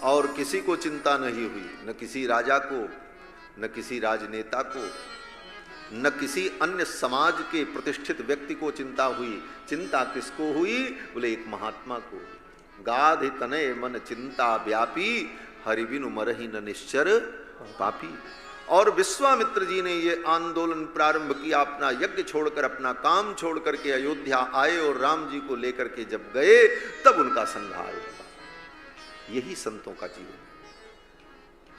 और किसी को चिंता नहीं हुई, न किसी राजा को, न किसी राजनेता को, न किसी अन्य समाज के प्रतिष्ठित व्यक्ति को चिंता हुई। चिंता किसको हुई? बोले एक महात्मा को। गाध तनय मन चिंता व्यापी, हरि बिनु मरहि न निश्चर पापी। और विश्वामित्र जी ने ये आंदोलन प्रारंभ किया, अपना यज्ञ छोड़कर, अपना काम छोड़कर के अयोध्या आए और राम जी को लेकर के जब गए तब उनका संहार हुआ। यही संतों का जीवन है।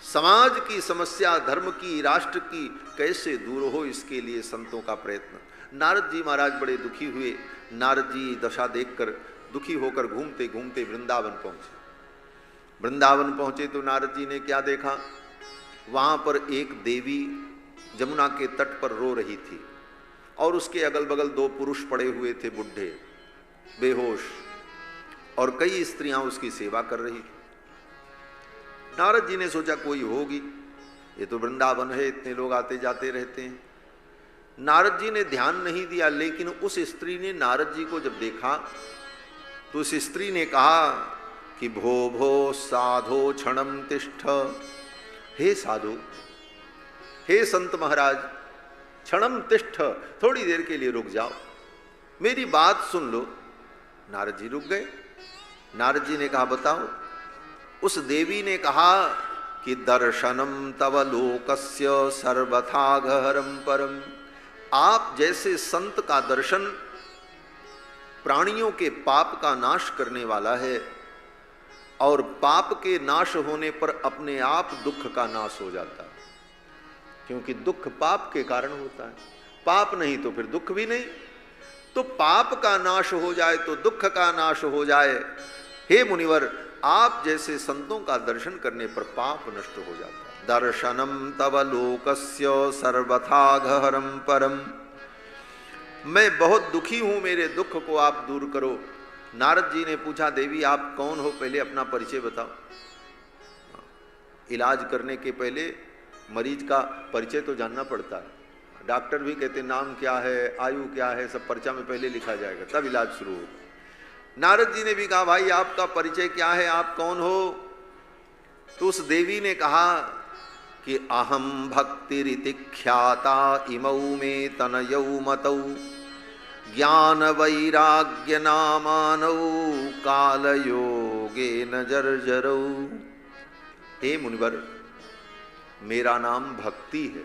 समाज की समस्या, धर्म की, राष्ट्र की कैसे दूर हो, इसके लिए संतों का प्रयत्न। नारद जी महाराज बड़े दुखी हुए। नारद जी दशा देखकर दुखी होकर घूमते घूमते वृंदावन पहुंचे। वृंदावन पहुंचे तो नारद जी ने क्या देखा? वहां पर एक देवी जमुना के तट पर रो रही थी और उसके अगल बगल दो पुरुष पड़े हुए थे, बुढ़े बेहोश, और कई स्त्रियां उसकी सेवा कर रही थी। नारद जी ने सोचा कोई होगी, ये तो वृंदावन है, इतने लोग आते जाते रहते हैं। नारद जी ने ध्यान नहीं दिया, लेकिन उस स्त्री ने नारद जी को जब देखा तो उस स्त्री ने कहा कि भो भो साधो क्षणम तिष्ठ। हे साधु, हे संत महाराज, क्षणम तिष्ठ, थोड़ी देर के लिए रुक जाओ, मेरी बात सुन लो। नारद जी रुक गए। नारद जी ने कहा बताओ। उस देवी ने कहा कि दर्शनम तव लोकस्य सर्वथा गहरम परम। आप जैसे संत का दर्शन प्राणियों के पाप का नाश करने वाला है, और पाप के नाश होने पर अपने आप दुख का नाश हो जाता है, क्योंकि दुख पाप के कारण होता है। पाप नहीं तो फिर दुख भी नहीं। तो पाप का नाश हो जाए तो दुख का नाश हो जाए। हे मुनिवर, आप जैसे संतों का दर्शन करने पर पाप नष्ट हो जाता है। दर्शनम तव लोकस्य सर्वथा गहरम परम। मैं बहुत दुखी हूं, मेरे दुख को आप दूर करो। नारद जी ने पूछा देवी आप कौन हो, पहले अपना परिचय बताओ। इलाज करने के पहले मरीज का परिचय तो जानना पड़ता है। डॉक्टर भी कहते नाम क्या है, आयु क्या है, सब पर्चा में पहले लिखा जाएगा, तब इलाज शुरू हो। नारद जी ने भी कहा भाई आपका परिचय क्या है, आप कौन हो? तो उस देवी ने कहा कि अहम भक्तिरिति ख्याता इमौ में तनयौ मतौ ज्ञान वैराग्य नामानौ काल योगे न जर्जरौ। हे मुनिवर, मेरा नाम भक्ति है,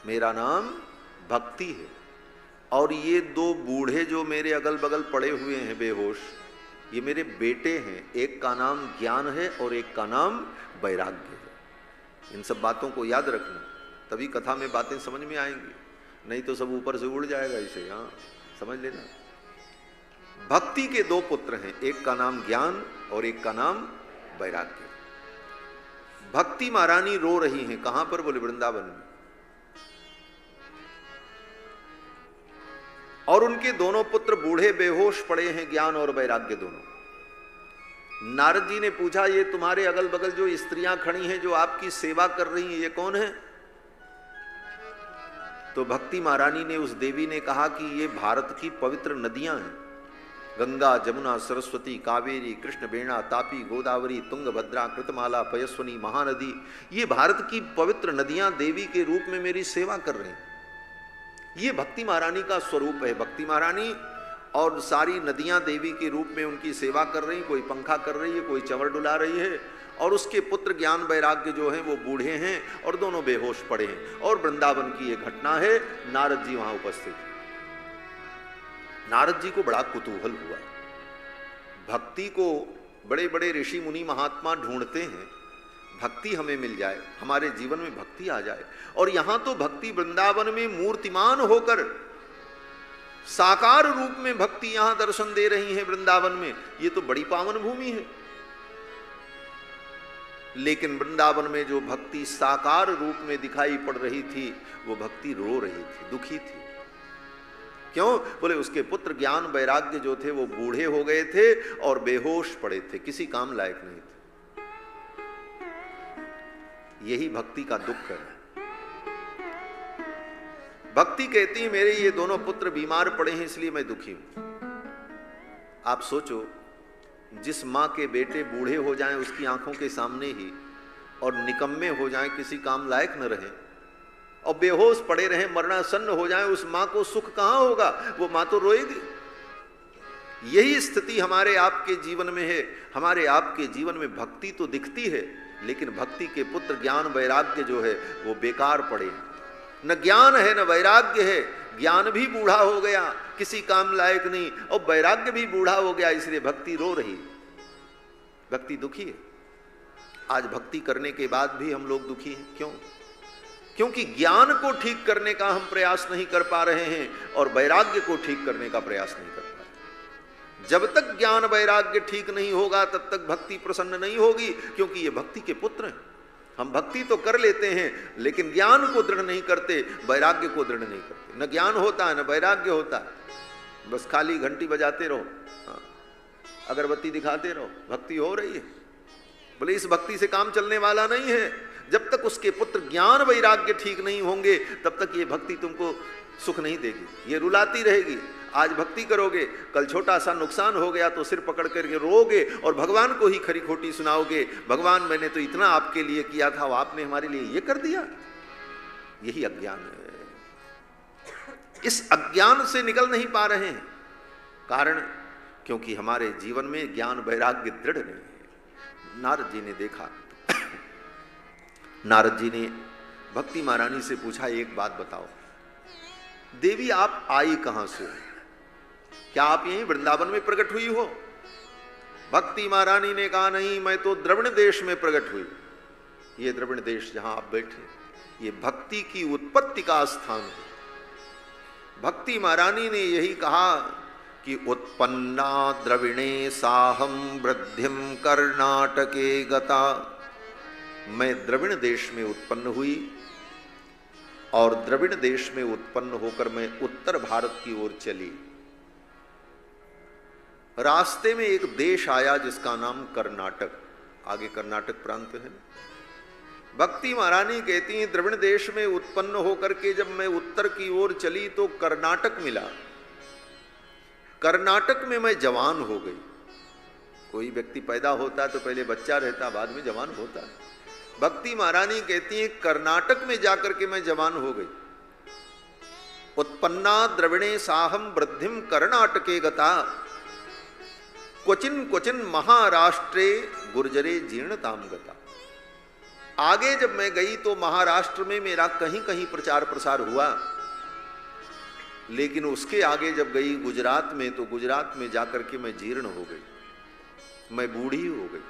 मेरा नाम भक्ति है। और ये दो बूढ़े जो मेरे अगल बगल पड़े हुए हैं बेहोश, ये मेरे बेटे हैं। एक का नाम ज्ञान है और एक का नाम वैराग्य है। इन सब बातों को याद रखना, तभी कथा में बातें समझ में आएंगी, नहीं तो सब ऊपर से उड़ जाएगा इसे। हाँ समझ लेना। भक्ति के दो पुत्र हैं, एक का नाम ज्ञान और एक का नाम वैराग्य। भक्ति महारानी रो रही हैं। कहां पर? बोले वृंदावन में। और उनके दोनों पुत्र बूढ़े बेहोश पड़े हैं, ज्ञान और वैराग्य दोनों। नारद जी ने पूछा ये तुम्हारे अगल बगल जो स्त्रियां खड़ी हैं, जो आपकी सेवा कर रही हैं, ये कौन है? तो भक्ति महारानी ने, उस देवी ने कहा कि ये भारत की पवित्र नदियां हैं, गंगा, जमुना, सरस्वती, कावेरी, कृष्ण, बेणा, तापी, गोदावरी, तुंगभद्रा, कृतमाला, पयस्वनी, महानदी, ये भारत की पवित्र नदियां देवी के रूप में मेरी सेवा कर रही हैं। ये भक्ति महारानी का स्वरूप है। भक्ति महारानी और सारी नदियां देवी के रूप में उनकी सेवा कर रही, कोई पंखा कर रही है, कोई चंवर डुला रही है, और उसके पुत्र ज्ञान वैराग्य जो हैं वो बूढ़े हैं और दोनों बेहोश पड़े हैं। और वृंदावन की ये घटना है। नारद जी वहां उपस्थित हैं। नारद जी को बड़ा कुतूहल हुआ। भक्ति को बड़े बड़े ऋषि मुनि महात्मा ढूंढते हैं, भक्ति हमें मिल जाए, हमारे जीवन में भक्ति आ जाए। और यहां तो भक्ति वृंदावन में मूर्तिमान होकर साकार रूप में भक्ति यहां दर्शन दे रही है वृंदावन में। ये तो बड़ी पावन भूमि है। लेकिन वृंदावन में जो भक्ति साकार रूप में दिखाई पड़ रही थी, वो भक्ति रो रही थी, दुखी थी। क्यों? बोले उसके पुत्र ज्ञान वैराग्य जो थे वो बूढ़े हो गए थे और बेहोश पड़े थे, किसी काम लायक नहीं थे। यही भक्ति का दुख है। भक्ति कहती है मेरे ये दोनों पुत्र बीमार पड़े हैं इसलिए मैं दुखी हूं। आप सोचो, जिस माँ के बेटे बूढ़े हो जाएं उसकी आंखों के सामने ही, और निकम्मे हो जाएं, किसी काम लायक न रहें, और बेहोश पड़े रहें, मरणासन्न हो जाएं, उस माँ को सुख कहां होगा? वो माँ तो रोएगी। यही स्थिति हमारे आपके जीवन में है। हमारे आपके जीवन में भक्ति तो दिखती है, लेकिन भक्ति के पुत्र ज्ञान वैराग्य जो है वो बेकार पड़े। न ज्ञान है न वैराग्य है। ज्ञान भी बूढ़ा हो गया, किसी काम लायक नहीं, और वैराग्य भी बूढ़ा हो गया, इसलिए भक्ति रो रही, भक्ति दुखी है। आज भक्ति करने के बाद भी हम लोग दुखी हैं। क्यों? क्योंकि ज्ञान को ठीक करने का हम प्रयास नहीं कर पा रहे हैं और वैराग्य को ठीक करने का प्रयास नहीं कर पा रहे। जब तक ज्ञान वैराग्य ठीक नहीं होगा तब तक भक्ति प्रसन्न नहीं होगी, क्योंकि ये भक्ति के पुत्र हैं। हम भक्ति तो कर लेते हैं लेकिन ज्ञान को दृढ़ नहीं करते, वैराग्य को दृढ़ नहीं करते। न ज्ञान होता है न वैराग्य होता है, बस खाली घंटी बजाते रहो, अगरबत्ती दिखाते रहो, भक्ति हो रही है। बोले इस भक्ति से काम चलने वाला नहीं है। जब तक उसके पुत्र ज्ञान वैराग्य ठीक नहीं होंगे तब तक ये भक्ति तुमको सुख नहीं देगी, ये रुलाती रहेगी। आज भक्ति करोगे, कल छोटा सा नुकसान हो गया तो सिर पकड़ करके रोओगे और भगवान को ही खरी खोटी सुनाओगे, भगवान मैंने तो इतना आपके लिए किया था, आपने हमारे लिए ये कर दिया। यही अज्ञान है। इस अज्ञान से निकल नहीं पा रहे हैं। कारण क्योंकि हमारे जीवन में ज्ञान वैराग्य दृढ़ नहीं है। नारद जी ने देखा, नारद जी ने भक्ति महारानी से पूछा, एक बात बताओ देवी, आप आई कहां से? क्या आप यहीं वृंदावन में प्रकट हुई हो? भक्ति महारानी ने कहा, नहीं, मैं तो द्रविण देश में प्रकट हुई। ये द्रविण देश जहां आप बैठे, ये भक्ति की उत्पत्ति का स्थान है। भक्ति महारानी ने यही कहा कि उत्पन्ना द्रविणे साहम वृद्धिम कर्नाटके गता। मैं द्रविण देश में उत्पन्न हुई और द्रविण देश में उत्पन्न होकर मैं उत्तर भारत की ओर चली। रास्ते में एक देश आया जिसका नाम कर्नाटक, आगे कर्नाटक प्रांत है। भक्ति महारानी कहती हैं, द्रविण देश में उत्पन्न होकर के जब मैं उत्तर की ओर चली तो कर्नाटक मिला। कर्नाटक में मैं जवान हो गई। कोई व्यक्ति पैदा होता तो पहले बच्चा रहता, बाद में जवान होता है। भक्ति महारानी कहती हैं, कर्नाटक में जाकर के मैं जवान हो गई। उत्पन्ना द्रविणे साहम वृद्धिम कर्नाटके गता, क्वचिन क्वचिन महाराष्ट्रे गुर्जरे जीर्णताम गता। आगे जब मैं गई तो महाराष्ट्र में मेरा कहीं कहीं प्रचार प्रसार हुआ, लेकिन उसके आगे जब गई गुजरात में तो गुजरात में जाकर के मैं जीर्ण हो गई, मैं बूढ़ी हो गई।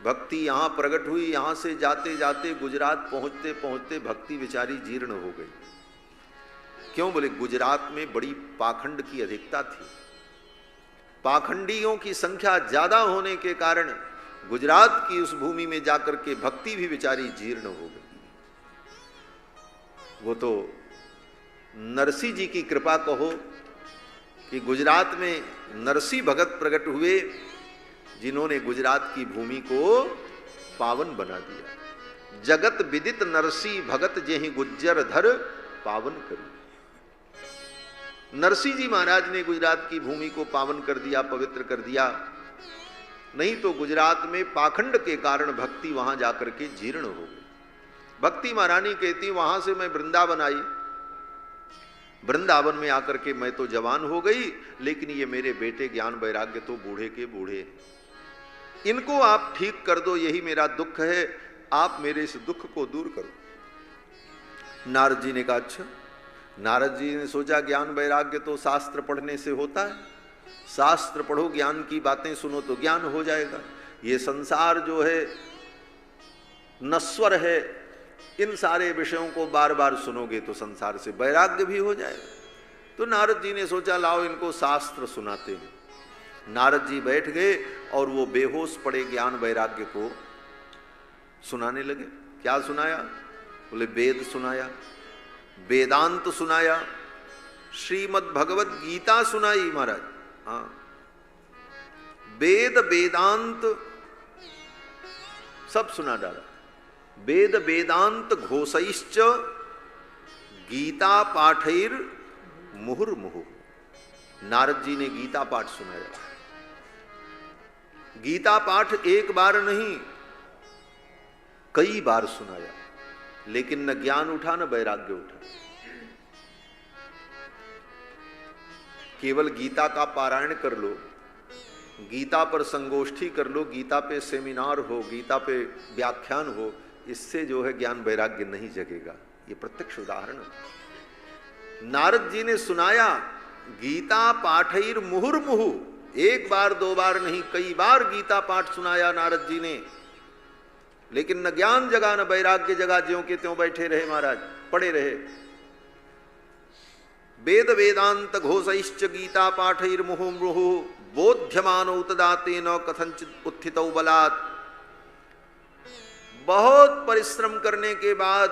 भक्ति यहां प्रकट हुई, यहां से जाते जाते गुजरात पहुंचते पहुंचते भक्ति विचारी जीर्ण हो गई। क्यों? बोले गुजरात में बड़ी पाखंड की अधिकता थी। पाखंडियों की संख्या ज्यादा होने के कारण गुजरात की उस भूमि में जाकर के भक्ति भी विचारी जीर्ण हो गई। वो तो नरसी जी की कृपा कहो कि गुजरात में नरसी भगत प्रकट हुए, जिन्होंने गुजरात की भूमि को पावन बना दिया। जगत विदित नरसी भगत जेहि गुज्जर धर पावन करी। नरसी जी महाराज ने गुजरात की भूमि को पावन कर दिया, पवित्र कर दिया। नहीं तो गुजरात में पाखंड के कारण भक्ति वहां जाकर के जीर्ण हो गई। भक्ति महारानी कहती, वहां से मैं वृंदावन आई। वृंदावन में आकर के मैं तो जवान हो गई, लेकिन ये मेरे बेटे ज्ञान वैराग्य तो बूढ़े के बूढ़े, इनको आप ठीक कर दो, यही मेरा दुख है, आप मेरे इस दुख को दूर करो। नारद जी ने कहा, अच्छा। नारद जी ने सोचा ज्ञान वैराग्य तो शास्त्र पढ़ने से होता है, शास्त्र पढ़ो, ज्ञान की बातें सुनो तो ज्ञान हो जाएगा। ये संसार जो है नश्वर है, इन सारे विषयों को बार बार सुनोगे तो संसार से वैराग्य भी हो जाएगा। तो नारद जी ने सोचा, लाओ इनको शास्त्र सुनाते हैं। नारद जी बैठ गए और वो बेहोश पड़े ज्ञान वैराग्य को सुनाने लगे। क्या सुनाया? बोले वेद सुनाया, वेदांत सुनाया, श्रीमद् भगवत गीता सुनाई महाराज। हाँ, वेद वेदांत सब सुना डाला। वेद वेदांत घोषैश्च गीता पाठैर मुहुर्मुहु। नारद जी ने गीता पाठ सुनाया। गीता पाठ एक बार नहीं कई बार सुनाया, लेकिन न ज्ञान उठा न वैराग्य उठा। केवल गीता का पारायण कर लो, गीता पर संगोष्ठी कर लो, गीता पे सेमिनार हो, गीता पे व्याख्यान हो, इससे जो है ज्ञान वैराग्य नहीं जगेगा। ये प्रत्यक्ष उदाहरण है। नारद जी ने सुनाया, गीता पाठैर मुहुर्मुहु, एक बार दो बार नहीं कई बार गीता पाठ सुनाया नारद जी ने, लेकिन न ज्ञान जगा न वैराग्य जगा, ज्यों के त्यों बैठे रहे महाराज, पड़े रहे। वेद वेदांत घोषैश्च गीता पाठैर मुहुर्मुहु बोध्यमानो तदातेन कथंचित उत्थितौ बलात्। बहुत परिश्रम करने के बाद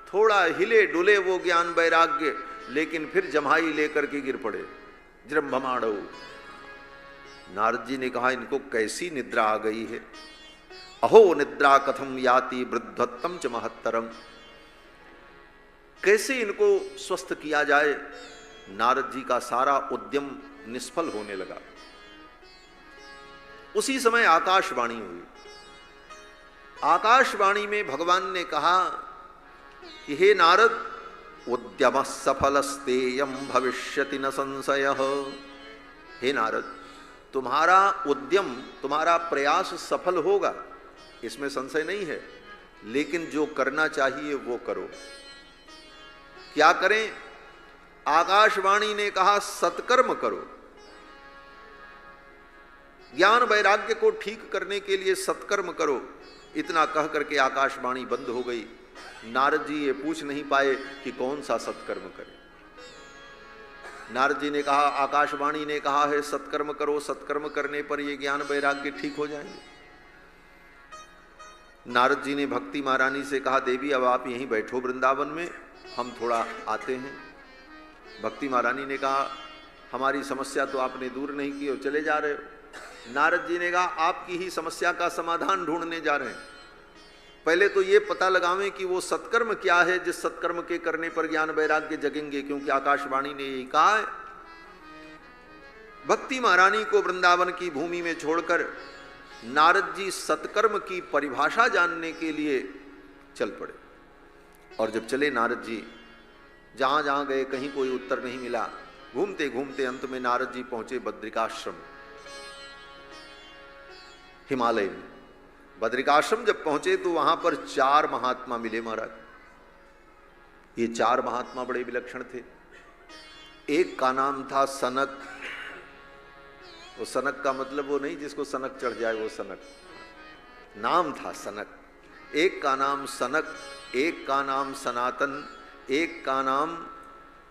थोड़ा हिले डुले वो ज्ञान वैराग्य, लेकिन फिर जम्हाई लेकर के गिर पड़े, जृंभमाणौ। नारद जी ने कहा, इनको कैसी निद्रा आ गई है। अहो निद्रा कथम याति वृद्धत्तम च महत्तरम, कैसे इनको स्वस्थ किया जाए। नारद जी का सारा उद्यम निष्फल होने लगा। उसी समय आकाशवाणी हुई। आकाशवाणी में भगवान ने कहा कि हे नारद, उद्यम सफलस्तेयम भविष्यति न संशय। हे नारद, तुम्हारा उद्यम, तुम्हारा प्रयास सफल होगा, इसमें संशय नहीं है, लेकिन जो करना चाहिए वो करो। क्या करें? आकाशवाणी ने कहा सत्कर्म करो। ज्ञान वैराग्य को ठीक करने के लिए सत्कर्म करो। इतना कह करके आकाशवाणी बंद हो गई। नारद जी ये पूछ नहीं पाए कि कौन सा सत्कर्म करें। नारद जी ने कहा, आकाशवाणी ने कहा है सत्कर्म करो, सत्कर्म करने पर ये ज्ञान वैराग्य ठीक हो जाएंगे। नारद जी ने भक्ति महारानी से कहा, देवी अब आप यहीं बैठो वृंदावन में, हम थोड़ा आते हैं। भक्ति महारानी ने कहा, हमारी समस्या तो आपने दूर नहीं की और चले जा रहे हो। नारद जी ने कहा, आपकी ही समस्या का समाधान ढूंढने जा रहे हैं। पहले तो ये पता लगावें कि वो सत्कर्म क्या है जिस सत्कर्म के करने पर ज्ञान वैराग्य जगेंगे, क्योंकि आकाशवाणी ने यही कहा है। भक्ति महारानी को वृंदावन की भूमि में छोड़कर नारद जी सत्कर्म की परिभाषा जानने के लिए चल पड़े। और जब चले नारद जी, जहां जहां गए कहीं कोई उत्तर नहीं मिला। घूमते घूमते अंत में नारद जी पहुंचे बद्रिकाश्रम, हिमालय में। बद्रिकाश्रम जब पहुंचे तो वहां पर 4 महात्मा मिले महाराज। ये 4 महात्मा बड़े विलक्षण थे। एक का नाम था सनक। वो सनक का मतलब वो नहीं जिसको सनक चढ़ जाए, वो सनक नाम था सनक। एक का नाम सनक, एक का नाम सनातन, एक का नाम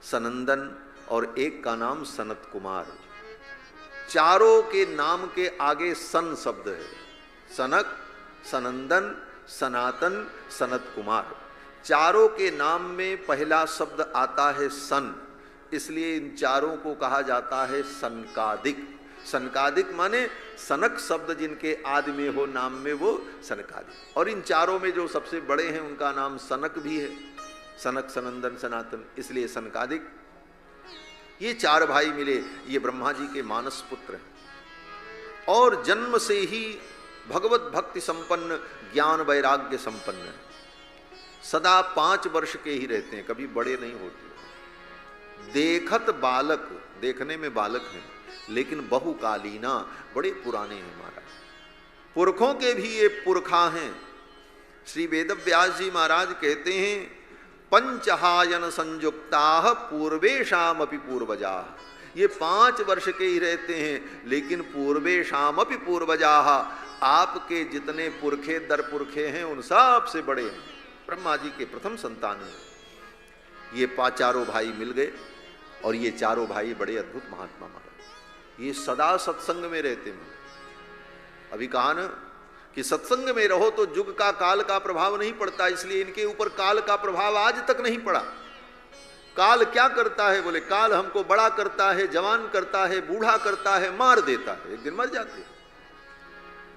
सनंदन और एक का नाम सनत कुमार। चारों के नाम के आगे सन शब्द है। सनक, सनंदन, सनातन, सनत कुमार। चारों के नाम में पहला शब्द आता है सन, इसलिए इन चारों को कहा जाता है सनकादिक। सनकादिक माने सनक शब्द जिनके आदि में हो नाम में, वो सनकादिक। और इन चारों में जो सबसे बड़े हैं उनका नाम सनक भी है। सनक, सनंदन, सनातन, इसलिए सनकादिक। ये 4 भाई मिले। ये ब्रह्मा जी के मानस पुत्र हैं और जन्म से ही भगवत भक्ति संपन्न, ज्ञान वैराग्य संपन्न है। सदा 5 वर्ष के ही रहते हैं, कभी बड़े नहीं होते। देखत बालक, देखने में बालक हैं, लेकिन बहुकालीना, बड़े पुराने हैं महाराज। पुरखों के भी ये पुरखा हैं। श्री वेदव्यास जी महाराज कहते हैं, पंचहायन संयुक्ता पूर्वेशाम अपि पूर्वजा। ये 5 वर्ष के ही रहते हैं, लेकिन पूर्वेशाम अपि पूर्वजा, आपके जितने पुरखे दर पुरखे हैं उन सब से बड़े हैं। ब्रह्मा जी के प्रथम संतान हैं। ये 4 भाई मिल गए और ये 4 भाई बड़े अद्भुत महात्मा महाराज। ये सदा सत्संग में रहते हैं। अभी कहा ना कि सत्संग में रहो तो युग का, काल का प्रभाव नहीं पड़ता, इसलिए इनके ऊपर काल का प्रभाव आज तक नहीं पड़ा। काल क्या करता है? बोले काल हमको बड़ा करता है, जवान करता है, बूढ़ा करता है, मार देता है, एक दिन मर जाते हैं।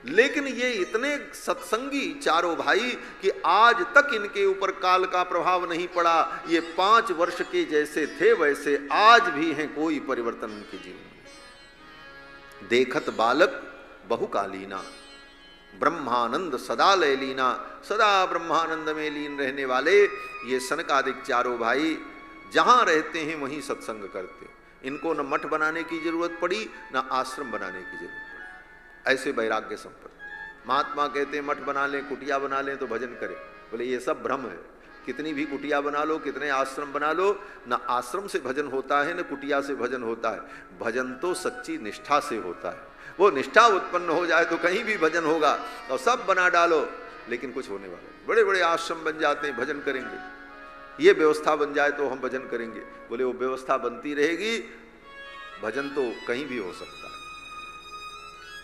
लेकिन ये इतने सत्संगी 4 भाई कि आज तक इनके ऊपर काल का प्रभाव नहीं पड़ा। ये 5 वर्ष के जैसे थे वैसे आज भी हैं, कोई परिवर्तन उनके जीवन में। देखत बालक बहुकालीना, ब्रह्मानंद सदा लय लीना, सदा ब्रह्मानंद में लीन रहने वाले ये सनकादिक चारों भाई जहां रहते हैं वहीं सत्संग करते। इनको न मठ बनाने की जरूरत पड़ी न आश्रम बनाने की जरूरत पड़ी। ऐसे वैराग्य संपन्न महात्मा कहते हैं मठ बना लें, कुटिया बना लें तो भजन करें। बोले ये सब भ्रम है। कितनी भी कुटिया बना लो, कितने आश्रम बना लो, न आश्रम से भजन होता है न कुटिया से भजन होता है। भजन तो सच्ची निष्ठा से होता है। वो निष्ठा उत्पन्न हो जाए तो कहीं भी भजन होगा। और सब बना डालो लेकिन कुछ होने वाला नहीं। बड़े बड़े आश्रम बन जाते हैं, भजन करेंगे, ये व्यवस्था बन जाए तो हम भजन करेंगे। बोले वो व्यवस्था बनती रहेगी, भजन तो कहीं भी हो सकता है।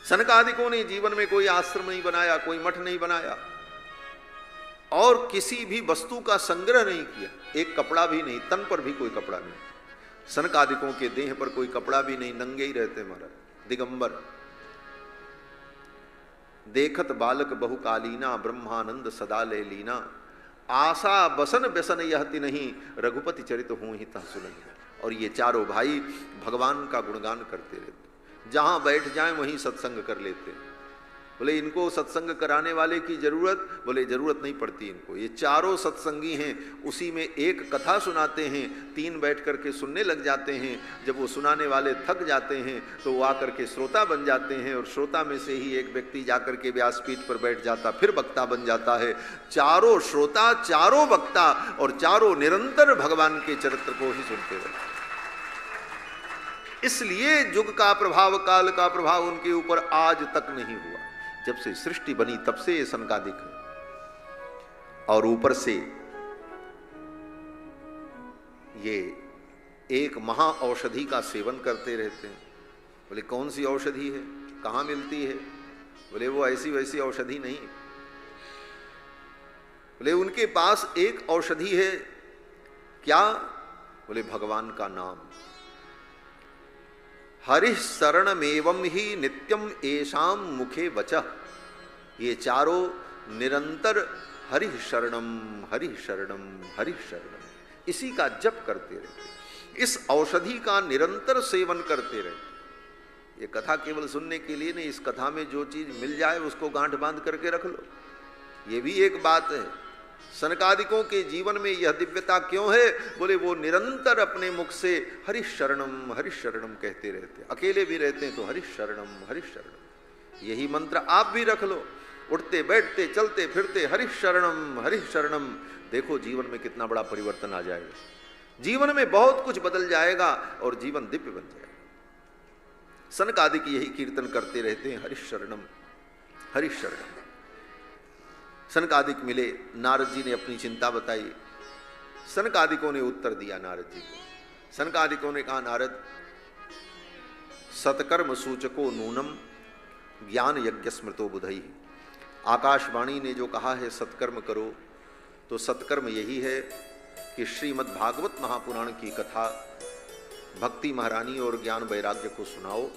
सनकादिकों ने जीवन में कोई आश्रम नहीं बनाया, कोई मठ नहीं बनाया और किसी भी वस्तु का संग्रह नहीं किया। एक कपड़ा भी नहीं, तन पर भी कोई कपड़ा नहीं। सनकादिकों के देह पर कोई कपड़ा भी नहीं, नंगे ही रहते महाराज, दिगंबर। देखत बालक बहुकालीना, ब्रह्मानंद सदा ले लीना, आशा बसन व्यसन यहति नहीं, रघुपति चरित हूं ही तह सुनहि। और ये चारों भाई भगवान का गुणगान करते रहते, जहां बैठ जाएं वहीं सत्संग कर लेते हैं। बोले इनको सत्संग कराने वाले की जरूरत, बोले जरूरत नहीं पड़ती इनको। ये चारों सत्संगी हैं, उसी में एक कथा सुनाते हैं, 3 बैठ करके सुनने लग जाते हैं। जब वो सुनाने वाले थक जाते हैं तो वो आकर के श्रोता बन जाते हैं और श्रोता में से ही एक व्यक्ति जाकर के व्यासपीठ पर बैठ जाता, फिर वक्ता बन जाता है। चारों श्रोता, चारों वक्ता और चारों निरंतर भगवान के चरित्र को ही सुनते रहते। इसलिए युग का प्रभाव, काल का प्रभाव उनके ऊपर आज तक नहीं हुआ। जब से सृष्टि बनी तब से ये सनकादिक है। और ऊपर से ये एक महा औषधि का सेवन करते रहते हैं। बोले कौन सी औषधि है, कहां मिलती है? बोले वो ऐसी वैसी औषधि नहीं। बोले उनके पास एक औषधि है, क्या? बोले भगवान का नाम। हरि शरणमेवं ही नित्यम एषाम मुखे वचः। ये चारों निरंतर हरि शरणम हरि शरणम हरि शरणम, इसी का जप करते रहते, इस औषधि का निरंतर सेवन करते रहते। ये कथा केवल सुनने के लिए नहीं, इस कथा में जो चीज मिल जाए उसको गांठ बांध करके रख लो। ये भी एक बात है। सनकादिकों के जीवन में यह दिव्यता क्यों है? बोले वो निरंतर अपने मुख से हरि शरणम कहते रहते। अकेले भी रहते हैं तो हरि शरणम। यही मंत्र आप भी रख लो, उठते बैठते चलते फिरते हरि शरणम। देखो जीवन में कितना बड़ा परिवर्तन आ जाएगा। जीवन में बहुत कुछ बदल जाएगा और जीवन दिव्य बन जाएगा। सनकादिक यही कीर्तन करते रहते हैं, हरि शरणम। सनकादिक मिले, नारद जी ने अपनी चिंता बताई। सनकादिकों ने उत्तर दिया नारद जी को। सनकादिकों ने कहा नारद, सत्कर्म सूचको नूनम ज्ञान यज्ञ स्मृतो बुधई। आकाशवाणी ने जो कहा है सत्कर्म करो, तो सत्कर्म यही है कि श्रीमद् भागवत महापुराण की कथा, भक्ति महारानी और ज्ञान वैराग्य को सुनाओ।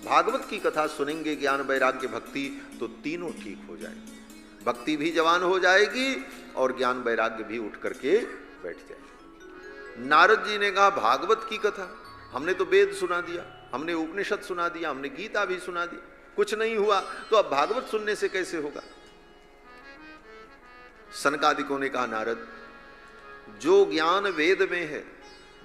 भागवत की कथा सुनेंगे, ज्ञान वैराग्य भक्ति, तो तीनों ठीक हो जाएंगे। भक्ति भी जवान हो जाएगी और ज्ञान वैराग्य भी उठ करके बैठ जाएगी। नारद जी ने कहा भागवत की कथा, हमने तो वेद सुना दिया, हमने उपनिषद सुना दिया, हमने गीता भी सुना दी, कुछ नहीं हुआ, तो अब भागवत सुनने से कैसे होगा? सनकादिकों ने कहा नारद, जो ज्ञान वेद में है,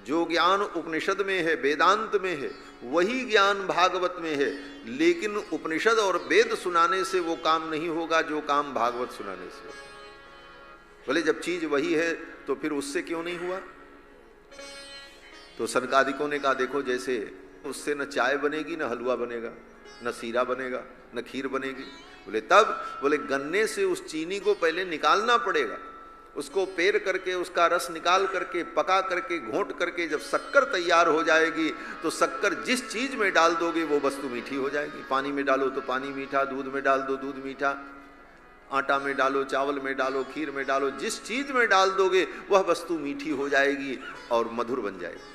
जो ज्ञान उपनिषद में है, वेदांत में है, वही ज्ञान भागवत में है। लेकिन उपनिषद और वेद सुनाने से वो काम नहीं होगा जो काम भागवत सुनाने से होगा। बोले जब चीज वही है तो फिर उससे क्यों नहीं हुआ? तो सनकादिकों ने कहा देखो, जैसे उससे न चाय बनेगी, न हलवा बनेगा, न सीरा बनेगा, न खीर बनेगी। बोले तब? बोले गन्ने से उस चीनी को पहले निकालना पड़ेगा, उसको पेर करके उसका रस निकाल करके पका करके घोंट करके जब शक्कर तैयार हो जाएगी तो शक्कर जिस चीज में डाल दोगे वो वस्तु मीठी हो जाएगी। पानी में डालो तो पानी मीठा, दूध में डाल दो दूध मीठा, आटा में डालो, चावल में डालो, खीर में डालो, जिस चीज में डाल दोगे वह वस्तु मीठी हो जाएगी और मधुर बन जाएगी।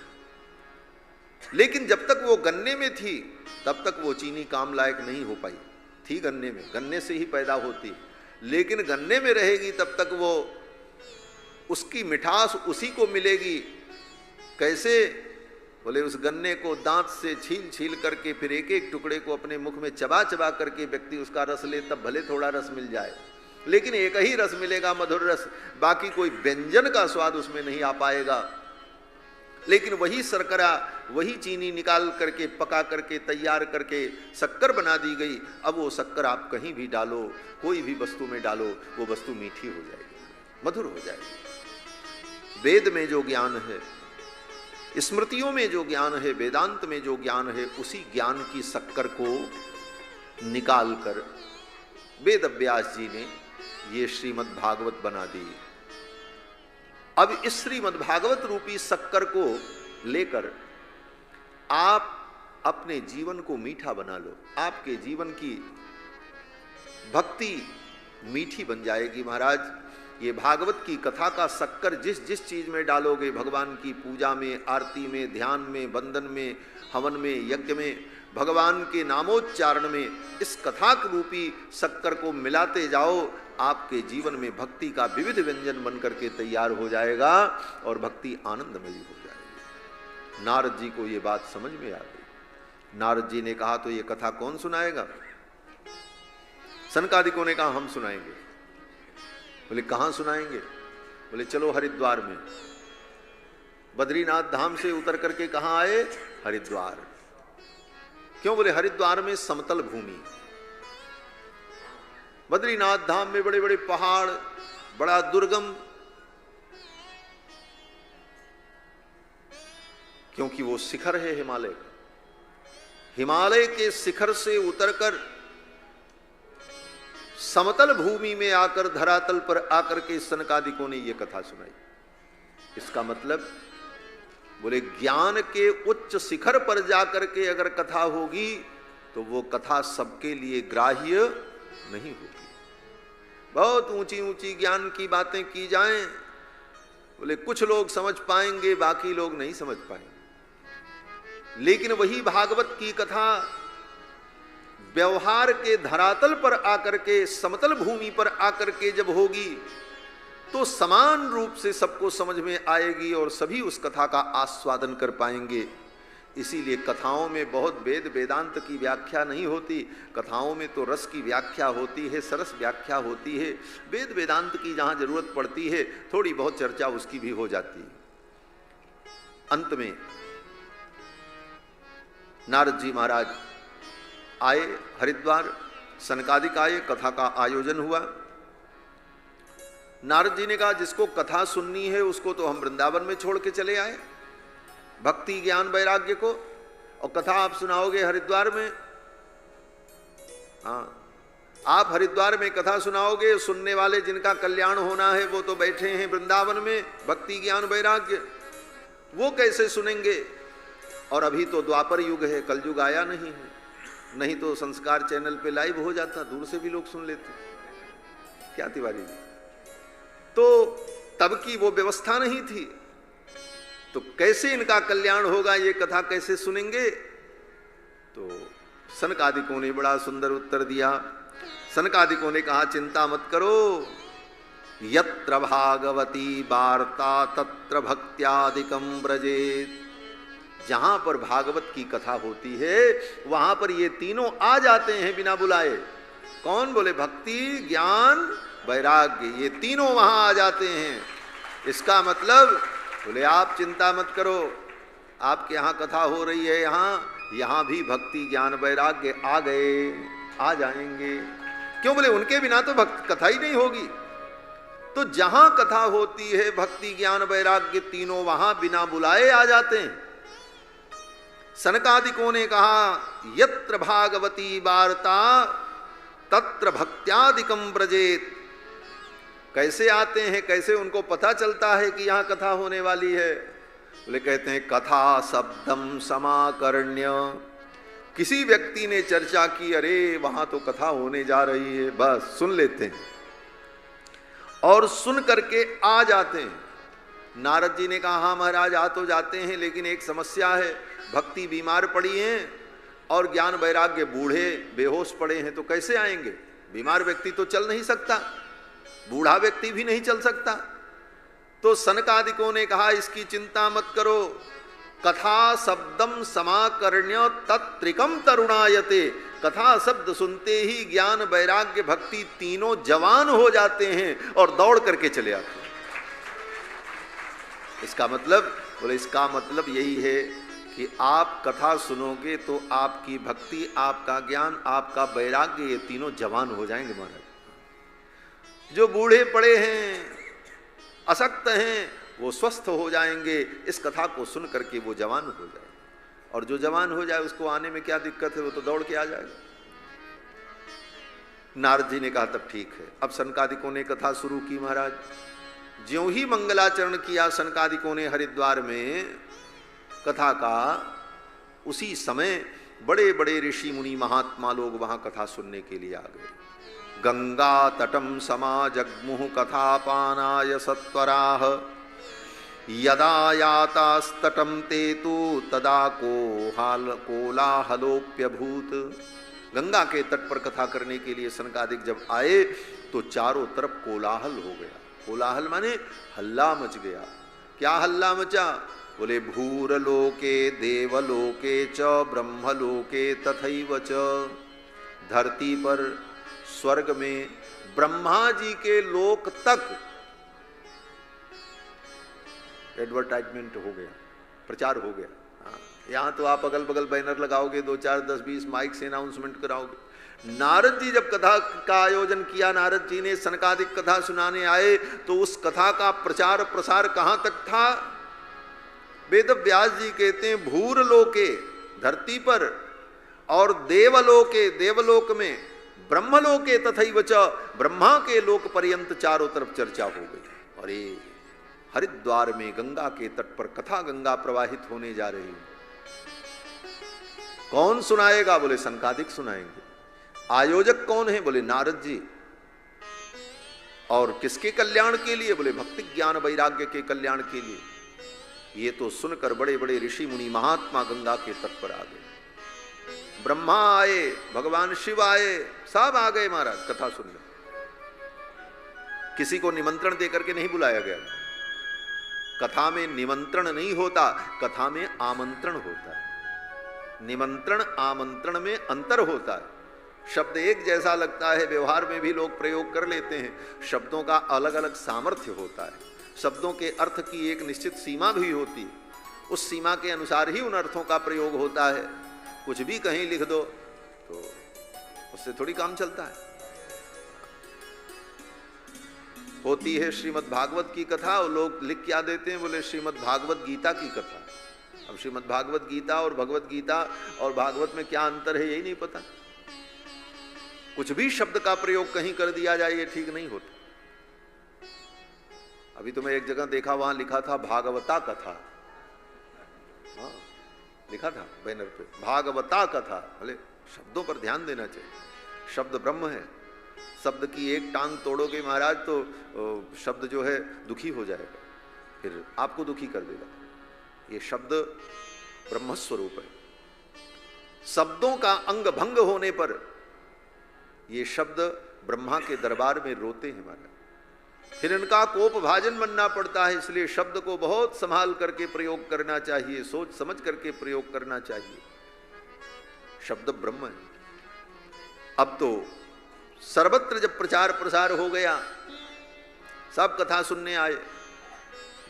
लेकिन जब तक वो गन्ने में थी तब तक वो चीनी काम लायक नहीं हो पाई थी। गन्ने में, गन्ने से ही पैदा होती, लेकिन गन्ने में रहेगी तब तक वो उसकी मिठास उसी को मिलेगी। कैसे? बोले उस गन्ने को दांत से छील छील करके फिर एक एक टुकड़े को अपने मुख में चबा चबा करके व्यक्ति उसका रस ले, तब भले थोड़ा रस मिल जाए, लेकिन एक ही रस मिलेगा, मधुर रस, बाकी कोई व्यंजन का स्वाद उसमें नहीं आ पाएगा। लेकिन वही शर्करा, वही चीनी निकाल करके पका करके तैयार करके शक्कर बना दी गई। अब वो शक्कर आप कहीं भी डालो, कोई भी वस्तु में डालो, वो वस्तु मीठी हो जाएगी, मधुर हो जाएगी। वेद में जो ज्ञान है, स्मृतियों में जो ज्ञान है, वेदांत में जो ज्ञान है, उसी ज्ञान की शक्कर को निकाल कर वेद व्यास जी ने ये श्रीमद् भागवत बना दी। अब इस श्रीमद् भागवत रूपी शक्कर को लेकर आप अपने जीवन को मीठा बना लो, आपके जीवन की भक्ति मीठी बन जाएगी। महाराज, ये भागवत की कथा का शक्कर जिस जिस चीज में डालोगे, भगवान की पूजा में, आरती में, ध्यान में, वंदन में, हवन में, यज्ञ में, भगवान के नामोच्चारण में, इस कथा रूपी शक्कर को मिलाते जाओ, आपके जीवन में भक्ति का विविध व्यंजन बन करके तैयार हो जाएगा और भक्ति आनंदमयी हो जाएगी। नारद जी को ये बात समझ में आ गई। नारद जी ने कहा तो ये कथा कौन सुनाएगा? सनकादिकों ने कहा हम सुनाएंगे। बोले कहां सुनाएंगे? बोले चलो हरिद्वार में। बद्रीनाथ धाम से उतर करके कहां आए? हरिद्वार। क्यों? बोले हरिद्वार में समतल भूमि, बद्रीनाथ धाम में बड़े बड़े पहाड़, बड़ा दुर्गम, क्योंकि वो शिखर है हिमालय का। हिमालय के शिखर से उतरकर समतल भूमि में आकर, धरातल पर आकर के सनकादिकों ने ये कथा सुनाई। इसका मतलब बोले ज्ञान के उच्च शिखर पर जाकर के अगर कथा होगी तो वो कथा सबके लिए ग्राह्य नहीं होगी। बहुत ऊंची ऊंची ज्ञान की बातें की जाएं, बोले कुछ लोग समझ पाएंगे, बाकी लोग नहीं समझ पाएंगे। लेकिन वही भागवत की कथा व्यवहार के धरातल पर आकर के, समतल भूमि पर आकर के जब होगी तो समान रूप से सबको समझ में आएगी और सभी उस कथा का आस्वादन कर पाएंगे। इसीलिए कथाओं में बहुत वेद वेदांत की व्याख्या नहीं होती, कथाओं में तो रस की व्याख्या होती है, सरस व्याख्या होती है। वेद वेदांत की जहां जरूरत पड़ती है थोड़ी बहुत चर्चा उसकी भी हो जाती है। अंत में नारद जी महाराज आए हरिद्वार, सनकादिक आए, कथा का आयोजन हुआ। नारद जी ने कहा जिसको कथा सुननी है उसको तो हम वृंदावन में छोड़ के चले आए, भक्ति ज्ञान वैराग्य को, और कथा आप सुनाओगे हरिद्वार में? हाँ, आप हरिद्वार में कथा सुनाओगे, सुनने वाले जिनका कल्याण होना है वो तो बैठे हैं वृंदावन में, भक्ति ज्ञान वैराग्य, वो कैसे सुनेंगे? और अभी तो द्वापर युग है, कलयुग आया नहीं है, नहीं तो संस्कार चैनल पे लाइव हो जाता, दूर से भी लोग सुन लेते। क्या तिवारी जी? तो तब की वो व्यवस्था नहीं थी, तो कैसे इनका कल्याण होगा, ये कथा कैसे सुनेंगे? तो सनकादिकों ने बड़ा सुंदर उत्तर दिया। सनकादिकों ने कहा चिंता मत करो, यत्र भागवती वार्ता तत्र भक्त्यादिकं व्रजेत। जहां पर भागवत की कथा होती है वहां पर ये तीनों आ जाते हैं बिना बुलाए। कौन? बोले भक्ति ज्ञान वैराग्य, ये तीनों वहां आ जाते हैं। इसका मतलब बोले आप चिंता मत करो, आपके यहाँ कथा हो रही है, यहाँ भी भक्ति ज्ञान वैराग्य आ गए, आ जाएंगे। क्यों? बोले उनके बिना तो कथा ही नहीं होगी। तो जहां कथा होती है भक्ति ज्ञान वैराग्य तीनों वहां बिना बुलाए आ जाते हैं। सनकादिकों ने कहा यत्र भागवती वार्ता तत्र भक्त्यादिकं व्रजेत। कैसे आते हैं, कैसे उनको पता चलता है कि यहां कथा होने वाली है? बोले कहते हैं कथा शब्दम समाकर्ण्य, किसी व्यक्ति ने चर्चा की, अरे वहां तो कथा होने जा रही है, बस सुन लेते हैं और सुन करके आ जाते हैं। नारद जी ने कहा हाँ महाराज आ तो जाते हैं, लेकिन एक समस्या है, भक्ति बीमार पड़ी है और ज्ञान वैराग्य बूढ़े बेहोश पड़े हैं, तो कैसे आएंगे? बीमार व्यक्ति तो चल नहीं सकता, बूढ़ा व्यक्ति भी नहीं चल सकता। तो सनकादिकों ने कहा इसकी चिंता मत करो, कथा शब्दम समाकर्ण्य तत्त्रिकम तरुणायते। कथा शब्द सुनते ही ज्ञान वैराग्य भक्ति तीनों जवान हो जाते हैं और दौड़ करके चले आते हैं। इसका मतलब, बोले इसका मतलब यही है कि आप कथा सुनोगे तो आपकी भक्ति, आपका ज्ञान, आपका वैराग्य, ये तीनों जवान हो जाएंगे महाराज। जो बूढ़े पड़े हैं, अशक्त हैं, वो स्वस्थ हो जाएंगे इस कथा को सुन करके, वो जवान हो जाए। और जो जवान हो जाए उसको आने में क्या दिक्कत है, वो तो दौड़ के आ जाएगा। नारद जी ने कहा तब ठीक है। अब सनकादिकों ने कथा शुरू की महाराज। ज्यों ही मंगलाचरण किया सनकादिकों ने हरिद्वार में कथा का, उसी समय बड़े बड़े ऋषि मुनि महात्मा लोग वहां कथा सुनने के लिए आ गए। गंगा तटम समाजग्मुः कथापानाय सत्वराः, यदा यातास्तटं ते तु तदा कोलाहलोप्यभूत। गंगा के तट पर कथा करने के लिए सनकादिक जब आए तो चारों तरफ कोलाहल हो गया। कोलाहल माने हल्ला मच गया। क्या हल्ला मचा? बोले भूरलोके देवलोके च ब्रह्मलोके तथैव च। धरती पर, स्वर्ग में, ब्रह्मा जी के लोक तक एडवर्टाइजमेंट हो गया, प्रचार हो गया। यहाँ तो आप अगल बगल बैनर लगाओगे, 2 4 10 20 माइक से अनाउंसमेंट कराओगे। नारद जी जब कथा का आयोजन किया, नारद जी ने सनकादिक कथा सुनाने आए, तो उस कथा का प्रचार प्रसार कहाँ तक था? वेद व्यास जी कहते हैं भूरलोके, धरती पर, और देवलोके, देवलोक में, ब्रह्मलोके तथैव च, ब्रह्मा के लोक पर्यंत चारों तरफ चर्चा हो गई। और ये हरिद्वार में गंगा के तट पर कथा गंगा प्रवाहित होने जा रही है। कौन सुनाएगा? बोले सनकादिक सुनाएंगे। आयोजक कौन है? बोले नारद जी। और किसके कल्याण के लिए? बोले भक्ति ज्ञान वैराग्य के कल्याण के लिए। ये तो सुनकर बड़े बड़े ऋषि मुनि महात्मा गंगा के तट पर आ गए। ब्रह्मा आए, भगवान शिव आए, सब आ गए महाराज कथा सुनने। किसी को निमंत्रण देकर के नहीं बुलाया गया। कथा में निमंत्रण नहीं होता, कथा में आमंत्रण होता है। निमंत्रण आमंत्रण में अंतर होता है। शब्द एक जैसा लगता है, व्यवहार में भी लोग प्रयोग कर लेते हैं। शब्दों का अलग अलग सामर्थ्य होता है। शब्दों के अर्थ की एक निश्चित सीमा भी होती है। उस सीमा के अनुसार ही उन अर्थों का प्रयोग होता है। कुछ भी कहीं लिख दो तो उससे थोड़ी काम चलता है। होती है श्रीमद् भागवत की कथा और लोग लिख क्या देते हैं? बोले श्रीमद् भागवत गीता की कथा। अब श्रीमद् भागवत गीता और भगवत गीता और भागवत में क्या अंतर है, यही नहीं पता। कुछ भी शब्द का प्रयोग कहीं कर दिया जाए, ये ठीक नहीं होता। अभी तो मैं एक जगह देखा, वहां लिखा था भागवता कथा। हाँ, लिखा था बैनर पे भागवता कथा। बोले शब्दों पर ध्यान देना चाहिए। शब्द ब्रह्म है। शब्द की एक टांग तोड़ोगे महाराज तो शब्द जो है दुखी हो जाएगा, फिर आपको दुखी कर देगा। ये शब्द ब्रह्म स्वरूप है। शब्दों का अंग भंग होने पर ये शब्द ब्रह्मा के दरबार में रोते हैं महाराज। फिर इनका कोप भाजन बनना पड़ता है। इसलिए शब्द को बहुत संभाल करके प्रयोग करना चाहिए, सोच समझ करके प्रयोग करना चाहिए। शब्द ब्रह्म है। अब तो सर्वत्र जब प्रचार प्रसार हो गया, सब कथा सुनने आए।